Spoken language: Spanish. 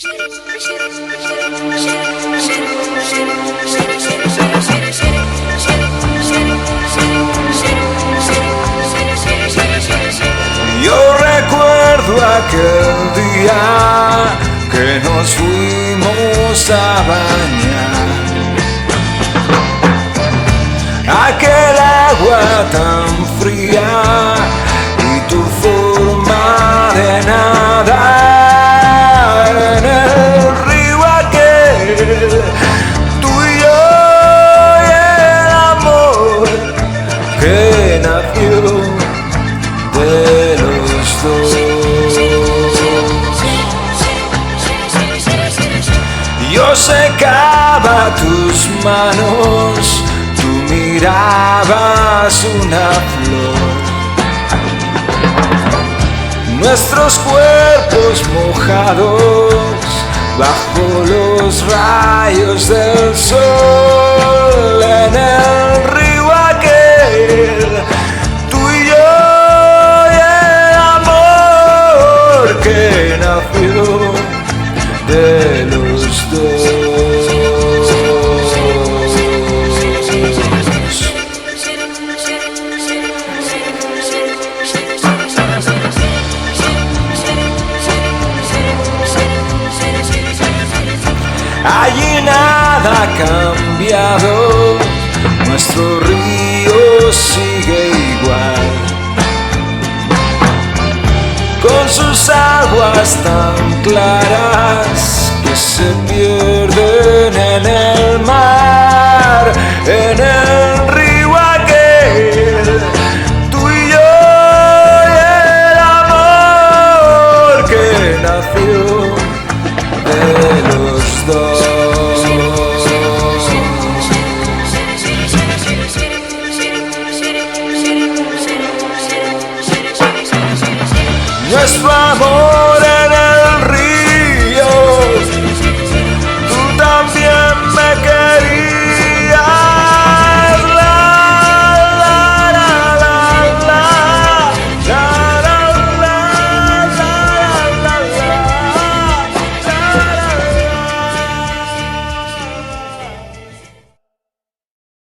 Yo recuerdo aquel día que nos fuimos a bañar, aquel agua tan fría y tu forma de nadar en el río aquel, tú y yo y el amor que nació de los dos. Yo secaba tus manos, tú mirabas una flor, nuestros cuerpos mojados bajo los rayos del sol en el río aquel, tú y yo y el amor que nació de los dos. Allí nada ha cambiado, nuestro río sigue igual, con sus aguas tan claras que se pierden en el mar, en el río aquel, tú y yo y el amor que nació